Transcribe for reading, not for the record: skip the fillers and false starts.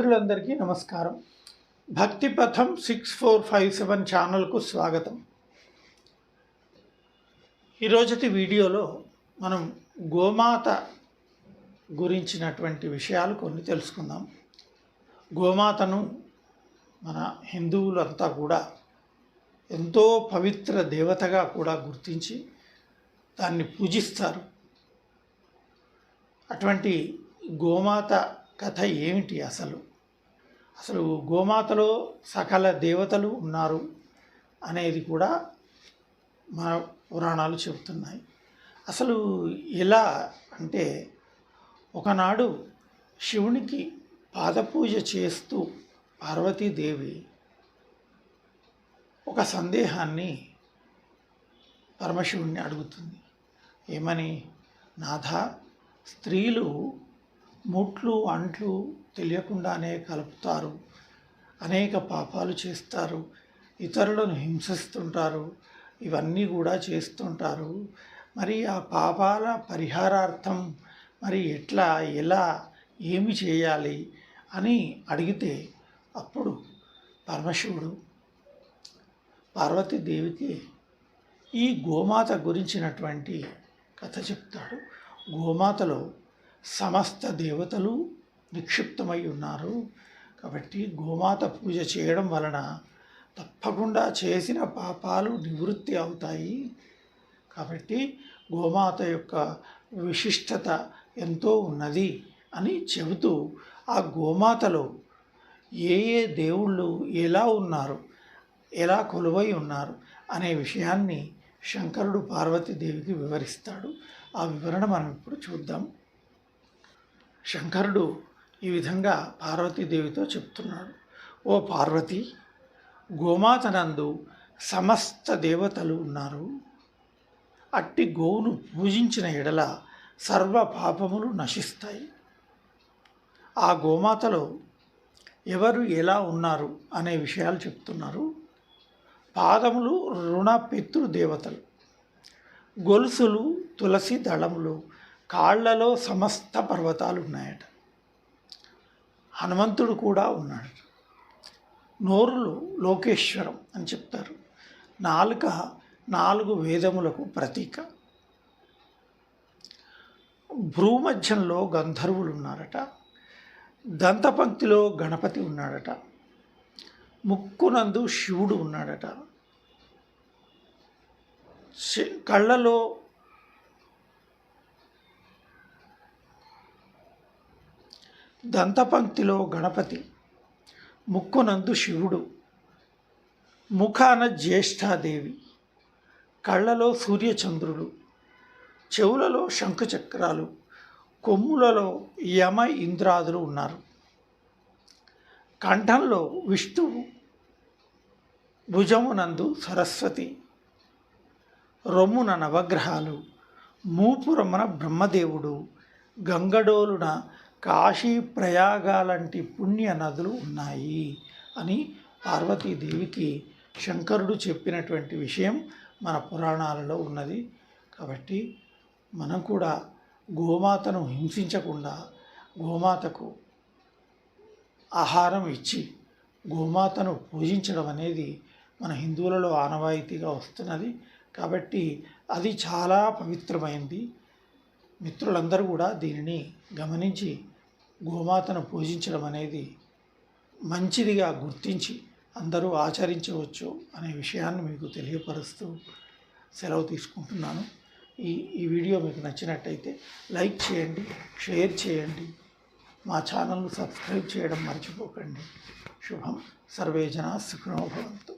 మిత్రులందరికీ నమస్కారం. భక్తిపథం 6457 ఛానల్కు స్వాగతం. ఈరోజుటి వీడియోలో మనం గోమాత గురించినటువంటి విషయాలు కొన్ని తెలుసుకుందాం. గోమాతను మన హిందువులంతా కూడా ఎంతో పవిత్ర దేవతగా కూడా గుర్తించి దాన్ని పూజిస్తారు. అటువంటి గోమాత కథ ఏమిటి? అసలు గోమాతలో సకల దేవతలు ఉన్నారు అనేది కూడా మన పురాణాలు చెబుతున్నాయి. అసలు ఎలా అంటే, ఒకనాడు శివునికి పాదపూజ చేస్తూ పార్వతీదేవి ఒక సందేహాన్ని పరమశివుణ్ణి అడుగుతుంది. ఏమని? నాథ, స్త్రీలు ముట్లు అంట్లు తెలియకుండానే కలుపుతారు, అనేక పాపాలు చేస్తారు, ఇతరులను హింసిస్తుంటారు, ఇవన్నీ కూడా చేస్తుంటారు. మరి ఆ పాపాల పరిహారార్థం మరి ఎలా ఏమి చేయాలి అని అడిగితే, అప్పుడు పరమశివుడు పార్వతీదేవికి ఈ గోమాత గురించినటువంటి కథ చెప్తాడు. గోమాతలో సమస్త దేవతలు నిక్షిప్తమై ఉన్నారు. కాబట్టి గోమాత పూజ చేయడం వలన తప్పకుండా చేసిన పాపాలు నివృత్తి అవుతాయి. కాబట్టి గోమాత యొక్క విశిష్టత ఎంతో ఉన్నది అని చెబుతూ, ఆ గోమాతలో ఏ దేవుళ్ళు ఎలా ఉన్నారు, ఎలా కొలువై ఉన్నారు అనే విషయాన్ని శంకరుడు పార్వతీదేవికి వివరిస్తాడు. ఆ వివరణ మనం ఇప్పుడు చూద్దాం. శంకరుడు ఈ విధంగా పార్వతీదేవితో చెప్తున్నాడు. ఓ పార్వతి, గోమాతనందు సమస్త దేవతలు ఉన్నారు. అట్టి గోవును పూజించిన ఎడల సర్వ పాపములు నశిస్తాయి. ఆ గోమాతలో ఎవరు ఎలా ఉన్నారు అనే విషయాలు చెప్తున్నారు. పాదములు రుణ పితృ దేవతలు, గొలుసులు తులసి దళములు, కాళ్లలో సమస్త పర్వతాలు ఉన్నాయట. హనుమంతుడు కూడా ఉన్నాడు. నోరులు లోకేశ్వరం అని చెప్తారు. నాలుక 4 వేదములకు ప్రతీక. భ్రూమధ్యంలో గంధర్వులు ఉన్నారట. దంతపంక్తిలో గణపతి ఉన్నాడట. ముక్కునందు శివుడు ఉన్నాడట. కళ్ళలో దంతపంక్తిలో గణపతి, ముక్కునందు శివుడు, ముఖాన జ్యేష్ఠాదేవి, కళ్ళలో సూర్యచంద్రులు, చెవులలో శంఖచక్రాలు, కొమ్ములలో యమ ఇంద్రాదులు ఉన్నారు. కంఠంలో విష్ణువు, భుజమునందు సరస్వతి, రొమ్మున నవగ్రహాలు, మూపురమున బ్రహ్మదేవుడు, గంగడోలున కాశీ ప్రయాగాలంటి పుణ్య నదులు ఉన్నాయి అని పార్వతీదేవికి శంకరుడు చెప్పినటువంటి విషయం మన పురాణాలలో ఉన్నది. కాబట్టి మనం కూడా గోమాతను హింసించకుండా గోమాతకు ఆహారం ఇచ్చి గోమాతను పూజించడం అనేది మన హిందువులలో ఆనవాయితీగా వస్తున్నది. కాబట్టి అది చాలా పవిత్రమైంది. మిత్రులందరూ కూడా దీనిని గమనించి గోమాతను పూజించడం అనేది మంచిదిగా గుర్తించి అందరూ ఆచరించవచ్చు అనే విషయాన్ని మీకు తెలియపరుస్తూ సెలవు తీసుకుంటున్నాను. ఈ వీడియో మీకు నచ్చినట్టయితే లైక్ చేయండి, షేర్ చేయండి, మా ఛానల్ను సబ్స్క్రైబ్ చేయడం మర్చిపోకండి. శుభం. సర్వే జనా సుఖినో భవంతు.